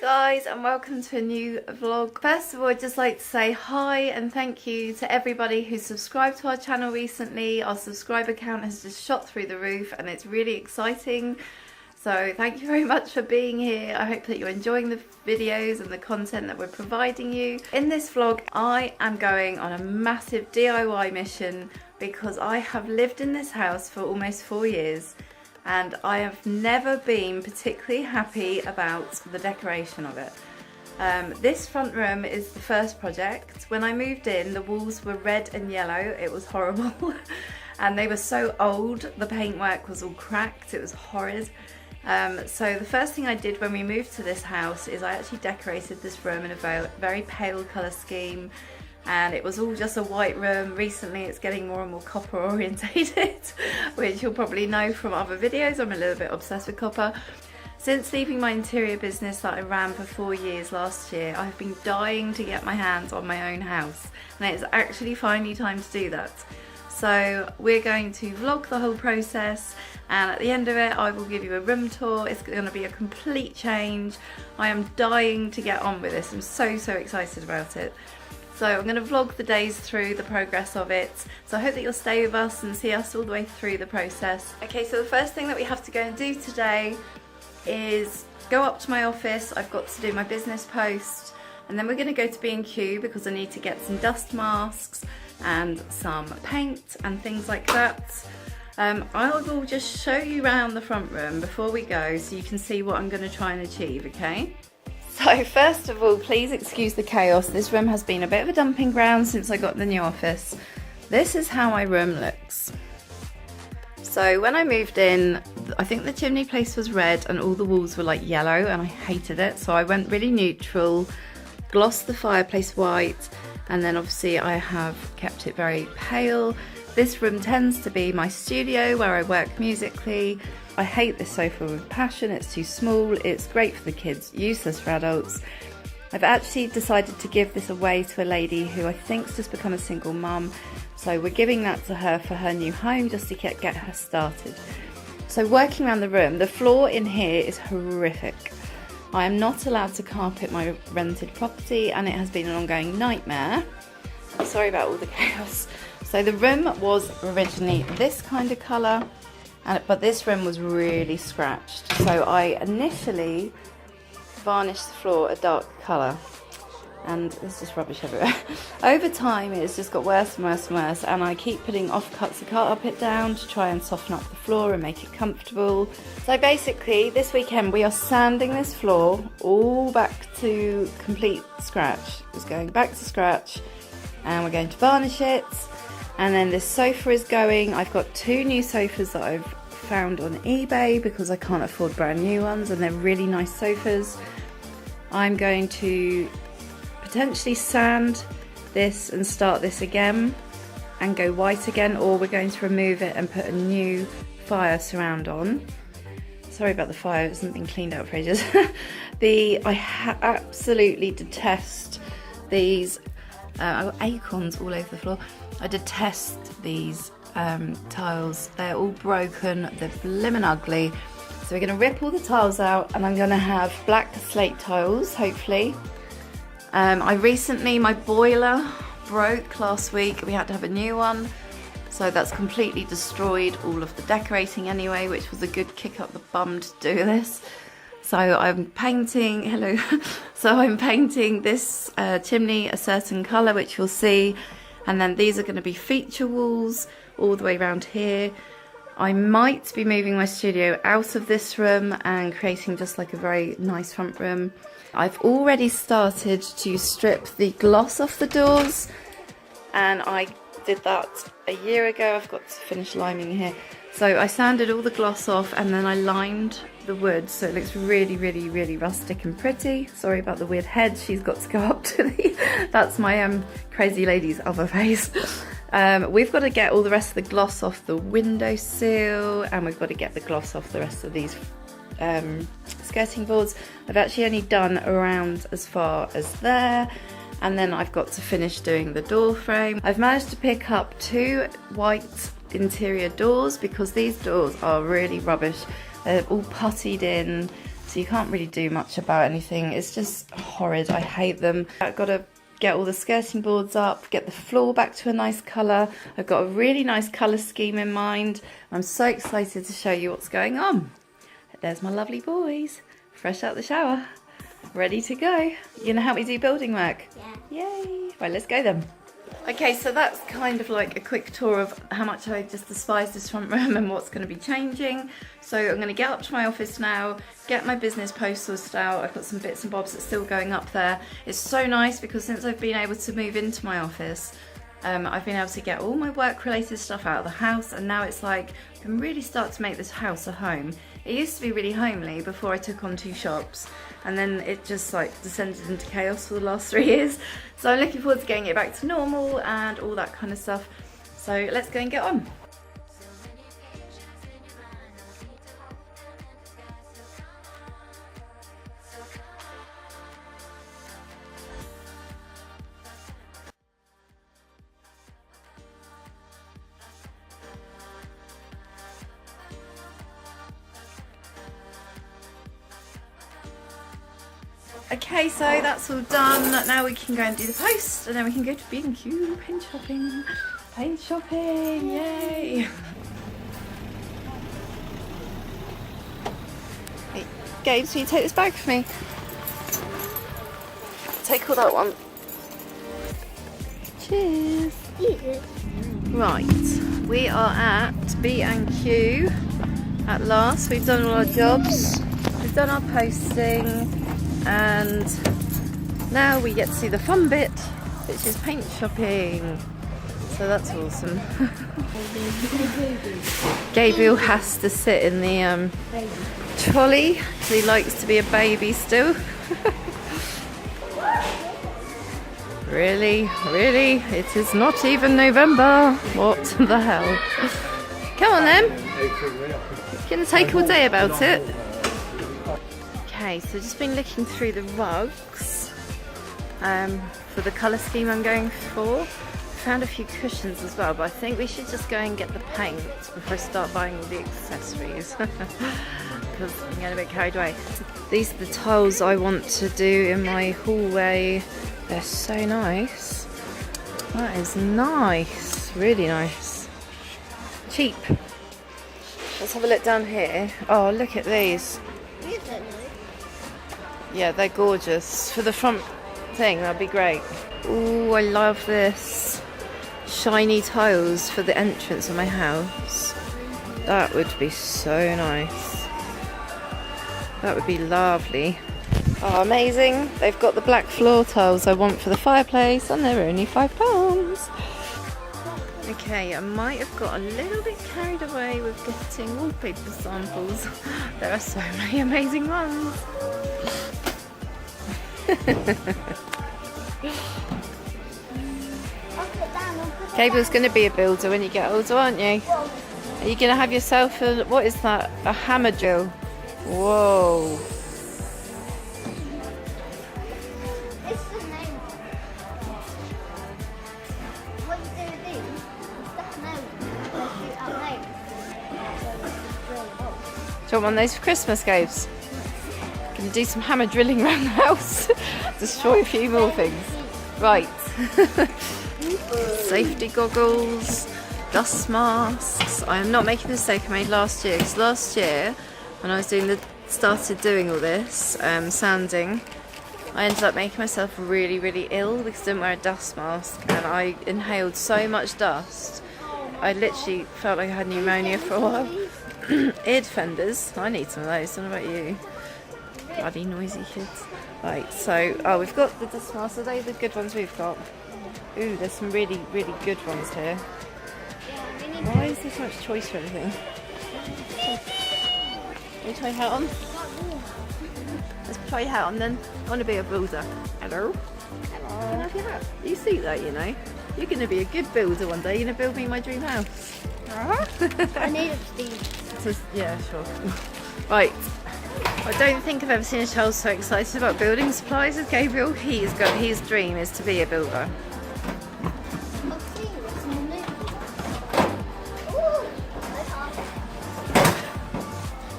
guys, and welcome to a new vlog. First of all, I'd just like to say hi and thank you to everybody who's subscribed to our channel recently. Our subscriber count has just shot through the roof and it's really exciting. So thank you very much for being here. I hope that you're enjoying the videos and the content that we're providing you. In this vlog, I am going on a massive DIY mission because I have lived in this house for almost 4 years. And I have never been particularly happy about the decoration of it. This front room is the first project. When I moved in, the walls were red and yellow. It was horrible. And they were so old, the paintwork was all cracked, it was horrid. So the first thing I did when we moved to this house is I actually decorated this room in a very pale colour scheme. And it was all just a white room. Recently it's getting more and more copper orientated, which you'll probably know from other videos. I'm a little bit obsessed with copper. Since leaving my interior business that I ran for 4 years last year, I've been dying to get my hands on my own house, and it's actually finally time to do that. So we're going to vlog the whole process, and at the end of it I will give you a room tour. It's going to be a complete change. I am dying to get on with this. I'm so excited about it. So I'm going to vlog the days through the progress of it. So I hope that you'll stay with us and see us all the way through the process. Okay, so the first thing that we have to go and do today is go up to my office. I've got to do my business post, and then we're going to go to B&Q because I need to get some dust masks and some paint and things like that. I will just show you around the front room before we go so you can see what I'm going to try and achieve, okay? So first of all, please excuse the chaos. This room has been a bit of a dumping ground since I got the new office. This is how my room looks. So when I moved in, I think the chimney place was red and all the walls were like yellow, and I hated it. So I went really neutral, glossed the fireplace white, and then obviously I have kept it very pale. This room tends to be my studio where I work musically. I hate this sofa with passion. It's too small, it's great for the kids, useless for adults. I've actually decided to give this away to a lady who I think's just become a single mum. So we're giving that to her for her new home, just to get her started. So working around the room, the floor in here is horrific. I am not allowed to carpet my rented property, and it has been an ongoing nightmare. Sorry about all the chaos. So the room was originally this kind of colour, but this room was really scratched. So I initially varnished the floor a dark colour, and there's just rubbish everywhere. Over time it's just got worse and worse and worse, and I keep putting offcuts of carpet down to try and soften up the floor and make it comfortable. So basically this weekend we are sanding this floor all back to complete scratch. It's going back to scratch, and we're going to varnish it. And then this sofa is going. I've got 2 new sofas that I've found on eBay because I can't afford brand new ones, and they're really nice sofas. I'm going to potentially sand this and start this again and go white again, or we're going to remove it and put a new fire surround on. Sorry about the fire, it hasn't been cleaned out for ages. I absolutely detest these. I've got acorns all over the floor. I detest these tiles. They're all broken, they're blimmin' ugly. So we're going to rip all the tiles out, and I'm going to have black slate tiles, hopefully. My boiler broke last week. We had to have a new one. So that's completely destroyed all of the decorating anyway, which was a good kick up the bum to do this. So I'm painting, So I'm painting this chimney a certain colour, which you'll see. And then these are going to be feature walls all the way around here. I might be moving my studio out of this room and creating just like a very nice front room. I've already started to strip the gloss off the doors, and I did that a year ago. I've got to finish liming here. So I sanded all the gloss off, and then I limed the wood so it looks really rustic and pretty. Sorry about the weird head, she's got to go up to the that's my crazy lady's other face. We've got to get all the rest of the gloss off the windowsill, and we've got to get the gloss off the rest of these skirting boards. I've actually only done around as far as there, and then I've got to finish doing the door frame. I've managed to pick up 2 white interior doors because these doors are really rubbish. They're all puttied in, so you can't really do much about anything. It's just horrid. I hate them. I've got to get all the skirting boards up, get the floor back to a nice colour. I've got a really nice colour scheme in mind. I'm so excited to show you what's going on. There's my lovely boys, fresh out the shower, ready to go. You gonna help me do building work? Yeah. Yay! Right, let's go then. Okay, so that's kind of like a quick tour of how much I just despise this front room and what's going to be changing. So I'm going to get up to my office now, get my business post sorted out. I've got some bits and bobs that's still going up there. It's so nice because since I've been able to move into my office, I've been able to get all my work related stuff out of the house, and now it's like I can really start to make this house a home. It used to be really homely before I took on 2 shops, and then it just like descended into chaos for the last 3 years. So I'm looking forward to getting it back to normal and all that kind of stuff. So let's go and get on. Okay, so that's all done. Now we can go and do the post, and then we can go to B&Q paint shopping. Paint shopping, yay! Hey, Gabe, so you take this bag for me? Take all that one. Cheers. Right, we are at B&Q at last. We've done all our jobs. We've done our posting. And now we get to see the fun bit, which is paint shopping. So that's awesome. Gabriel has to sit in the trolley because he likes to be a baby still. Really? Really? It is not even November. What the hell? Come on then. It's going to take all day about it. Okay, so just been looking through the rugs for the colour scheme I'm going for. Found a few cushions as well, but I think we should just go and get the paint before I start buying all the accessories because I'm getting a bit carried away. These are the tiles I want to do in my hallway. They're so nice. That is nice, really nice. Cheap. Let's have a look down here. Oh, look at these. Yeah, they're gorgeous. For the front thing, that'd be great. Ooh, I love this. Shiny tiles for the entrance of my house. That would be so nice. That would be lovely. Oh, amazing. They've got the black floor tiles I want for the fireplace, and they're only £5. Okay, I might have got a little bit carried away with getting wallpaper samples. There are so many amazing ones. Gabriel's going to be a builder when you get older, aren't you? Are you going to have yourself a, what is that, a hammer drill? Whoa. Do you want one of those for Christmas, Gabes? Gonna do some hammer drilling around the house. Destroy a few more things. Right. Safety goggles, dust masks. I am not making the mistake I made last year, because last year when I was started doing all this sanding, I ended up making myself really, really ill because I didn't wear a dust mask, and I inhaled so much dust. I literally felt like I had pneumonia for a while. Ear defenders, I need some of those. I don't know about you. Bloody noisy kids. Right, so we've got the dust masks. Are they the good ones we've got? Ooh, there's some really, really good ones here. Why is there so much choice for anything? Can you try your hat on? Let's try your hat on then. I want to be a builder. Hello? Hello. Can I have your hat? You see that, you know? You're going to be a good builder one day. You're going to build me my dream house. I need it, yeah, sure. Right. I don't think I've ever seen a child so excited about building supplies as Gabriel. His dream is to be a builder.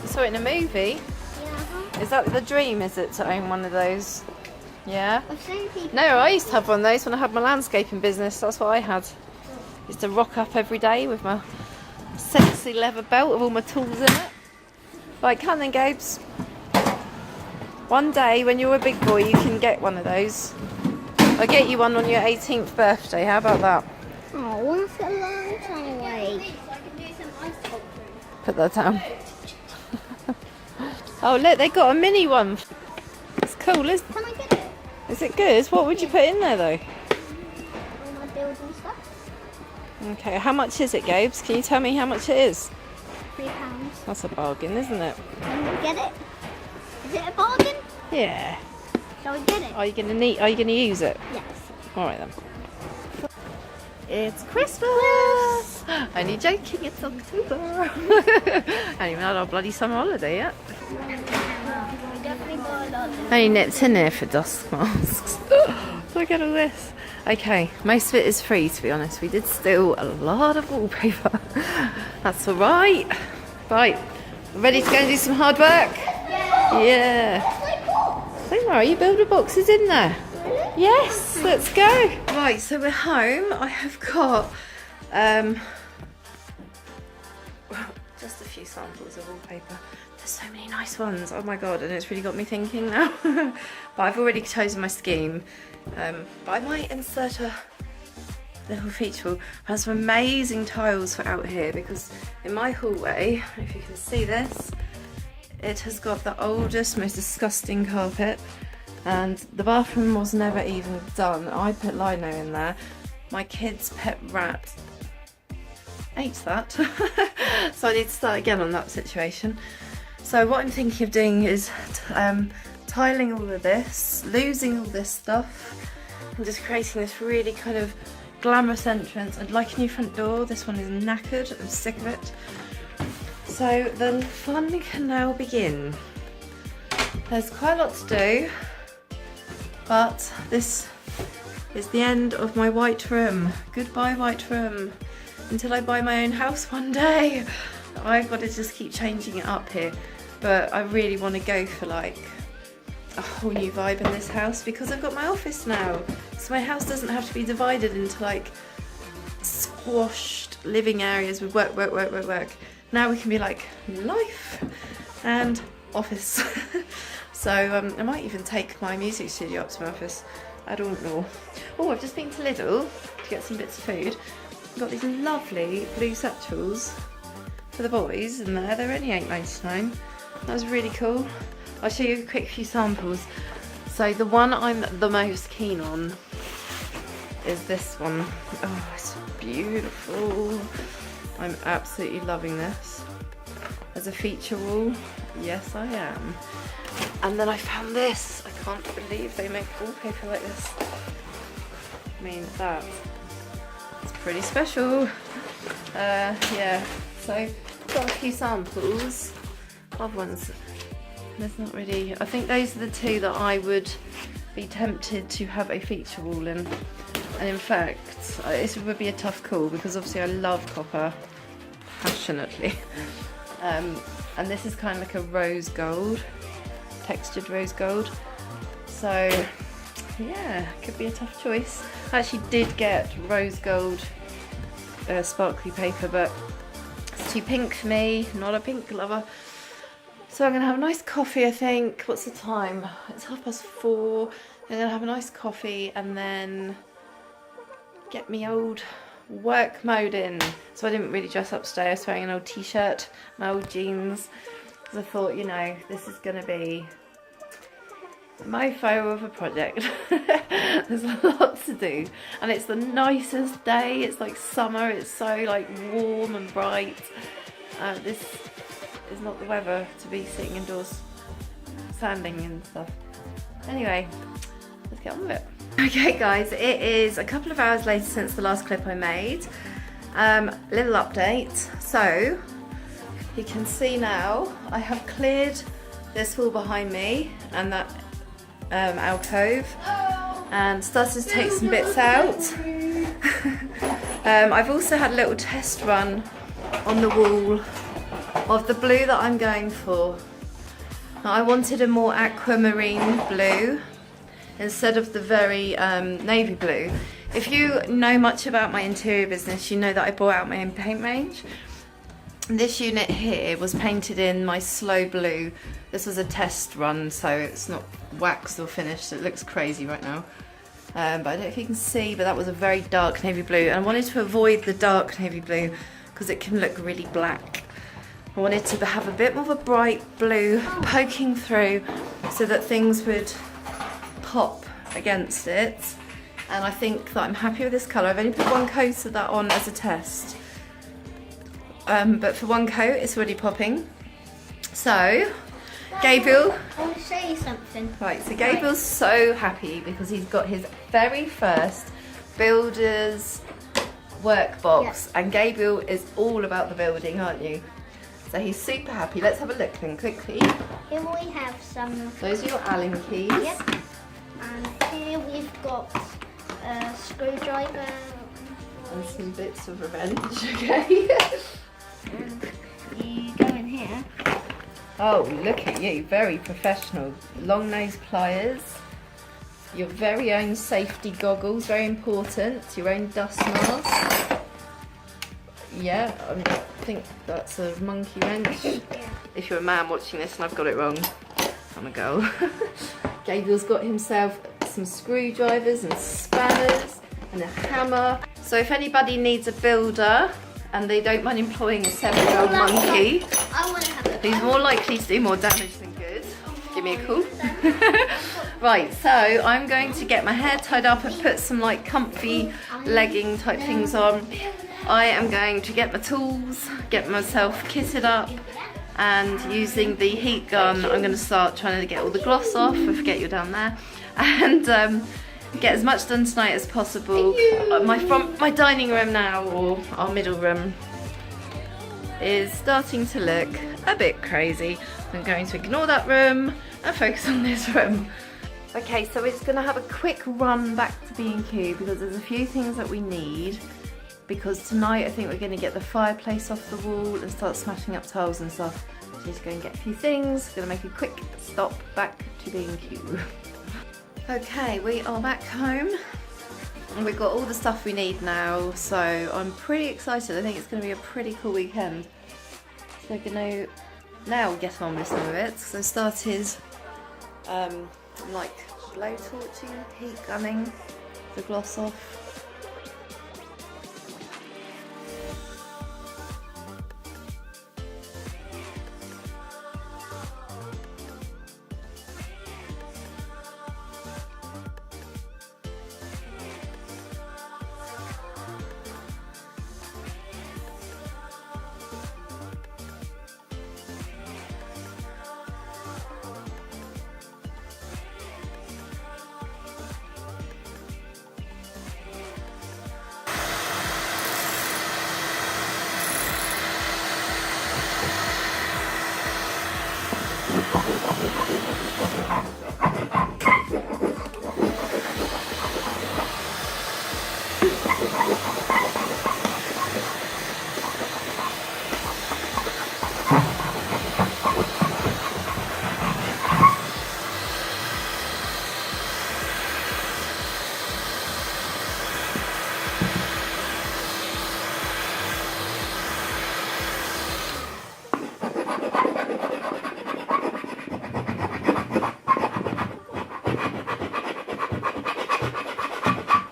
You saw it in a movie? Yeah. Is that the dream, is it, to own one of those? Yeah? I've seen people. No, I used to have one of those when I had my landscaping business. That's what I had. I used to rock up every day with my sexy leather belt with all my tools in it. Right, come then, Gabes. One day when you're a big boy, you can get one of those. I'll get you one on your 18th birthday. How about that? Oh, that's a long time away. Put that down. Oh, look, they got a mini one. It's cool, Can I get it? is it good? What would you put in there, though? All my building stuff. Okay, how much is it, Gabes? Can you tell me how much it is? £3. That's a bargain, isn't it? Can we get it? Is it a bargain? Yeah. Shall we get it? Are you gonna use it? Yes. All right then. It's Christmas! Only joking, it's October. Ain't even had our bloody summer holiday yet. We definitely got a lot of Only nipped in here for dust masks. Look at all this. Okay, most of it is free, to be honest. We did steal a lot of wallpaper. That's all right. Right, ready to go and do some hard work? Yeah. Don't worry, you build the boxes in there. Yes, let's go. Right, so we're home. I have got just a few samples of wallpaper. There's so many nice ones. Oh my god, and it's really got me thinking now. But I've already chosen my scheme. But I might insert a little feature. I have some amazing tiles for out here because in my hallway, if you can see this, it has got the oldest, most disgusting carpet. And the bathroom was never even done. I put lino in there. My kid's pet rat ate that. So I need to start again on that situation. So what I'm thinking of doing is tiling all of this, losing all this stuff, and just creating this really kind of glamorous entrance. I'd like a new front door. This one is knackered. I'm sick of it. So the fun can now begin. There's quite a lot to do. But this is the end of my white room. Goodbye, white room. Until I buy my own house one day. I've got to just keep changing it up here. But I really want to go for like a whole new vibe in this house because I've got my office now. So my house doesn't have to be divided into like squashed living areas with work, work, work, work, work. Now we can be like life and office. So I might even take my music studio up to my office. I don't know. Oh, I've just been to Lidl to get some bits of food. I've got these lovely blue satchels for the boys in there. They're only £8.99. That was really cool. I'll show you a quick few samples. So the one I'm the most keen on is this one. Oh, it's beautiful. I'm absolutely loving this. As a feature wall, yes I am. And then I found this. I can't believe they make wallpaper like this. I mean, that is pretty special. Yeah, so I've got a few samples of ones. There's not really, I think those are the two that I would be tempted to have a feature wall in. And in fact, this would be a tough call because obviously I love copper passionately. And this is kind of like a rose gold, textured rose gold. So yeah, could be a tough choice. I actually did get rose gold sparkly paper, but it's too pink for me, not a pink lover. So I'm gonna have a nice coffee, I think. What's the time? It's 4:30. I'm gonna have a nice coffee and then get me old work mode in. So I didn't really dress up today. I was wearing an old t-shirt, my old jeans, because I thought, you know, this is gonna be my mofo of a project. There's a lot to do and it's the nicest day. It's like summer, it's so like warm and bright. This is not the weather to be sitting indoors sanding and stuff. Anyway, let's get on with it. Okay guys, it is a couple of hours later since the last clip I made. Little update. So you can see now I have cleared this wall behind me and that alcove and started to take some bits out. I've also had a little test run on the wall of the blue that I'm going for. I wanted a more aquamarine blue instead of the very navy blue. If you know much about my interior business, you know that I bought out my own paint range. This unit here was painted in my slow blue. This was a test run, so it's not waxed or finished. It looks crazy right now. But I don't know if you can see, but that was a very dark navy blue. And I wanted to avoid the dark navy blue because it can look really black. I wanted to have a bit more of a bright blue poking through so that things would pop against it. And I think that I'm happy with this colour. I've only put one coat of that on as a test. But for one coat, it's already popping. So, Gabriel. I want to show you something. Right, so Gabriel's so happy because he's got his very first builder's workbox. Yeah. And Gabriel is all about the building, aren't you? So he's super happy. Let's have a look then quickly. Here we have some. Those are your Allen keys. Yep. And here we've got a screwdriver. And some bits of revenge, okay? And you go in here. Oh, look at you, very professional. Long nose pliers, your very own safety goggles, very important, your own dust mask. Yeah, I think that's a monkey wrench. If you're a man watching this and I've got it wrong, I'm a girl. Gabriel's got himself some screwdrivers and spanners and a hammer. So if anybody needs a builder and they don't mind employing a 7-year-old monkey, I want to have it. who's more likely to do more damage than good, give me a call. Right, so I'm going to get my hair tied up and put some like comfy legging type things on. I am going to get my tools, get myself kitted up, and using the heat gun I'm going to start trying to get all the gloss off. I forget you're down there. And get as much done tonight as possible. My dining room now, or our middle room, is starting to look a bit crazy. I'm going to ignore that room and focus on this room. Okay, so we're just going to have a quick run back to B&Q because there's a few things that we need. Because tonight I think we're going to get the fireplace off the wall and start smashing up tiles and stuff. So just go and get a few things. Going to make a quick stop back to B&Q. Okay, we are back home and we've got all the stuff we need now, so I'm pretty excited. I think it's going to be a pretty cool weekend. So we're going to now get on with some of it. So I started like blow torching, heat gunning the gloss off.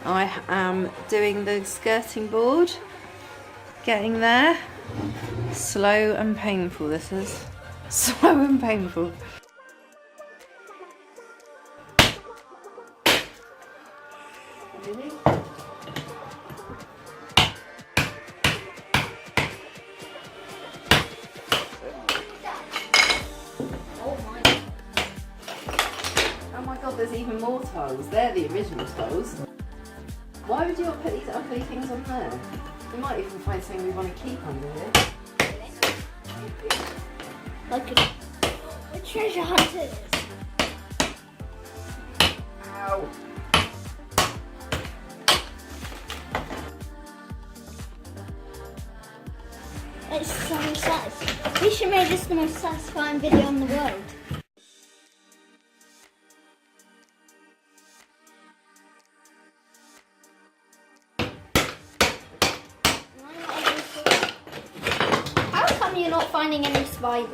I am doing the skirting board, getting there. Slow and painful this is. Slow and painful. Really? Oh my god, there's even more tiles. They're the original tiles. Why would you not put these ugly things on there? We might even find something we want to keep under here. Like a treasure hunt it is. Ow. It's so satisfying. We should make this the most satisfying video in the world. finding any spiders.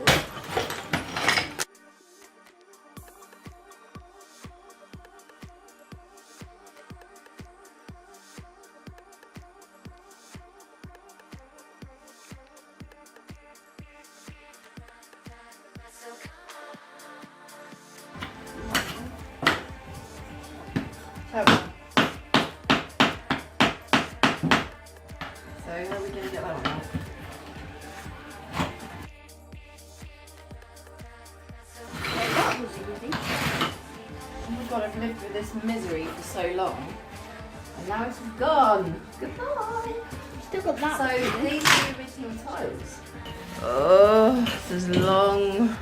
So how are we going to get that one out? That was easy. Oh my god, I've lived with this misery for so long. And now it's gone. Goodbye. Still got that. So these are the original tiles. Oh, this is long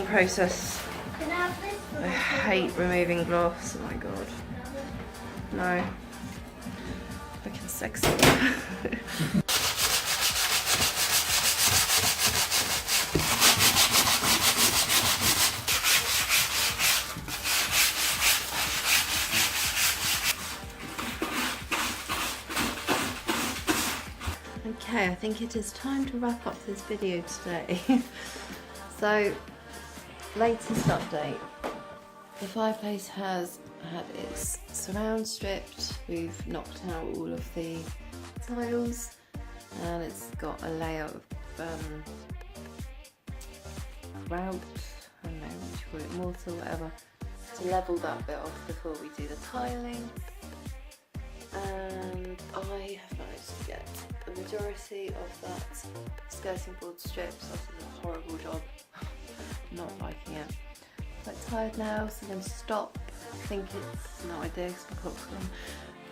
process. Can I have this? I hate removing gloss. Oh my god. No. Looking sexy. Okay, I think it is time to wrap up this video today. So, latest update. The fireplace has had its surround stripped. We've knocked out all of the tiles and it's got a layer of grout, I don't know what you call it, mortar, whatever, to level that bit off before we do the tiling. And I have managed to get the majority of that skirting board stripped. This is a horrible job. Not liking it. Quite tired now, so I'm going to stop. I think it's no idea because my clock's gone. I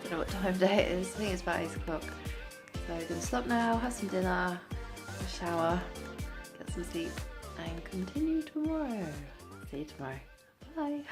don't know what time of day it is. I think it's about 8 o'clock. So I'm going to stop now, have some dinner, have a shower, get some sleep, and continue tomorrow. See you tomorrow. Bye.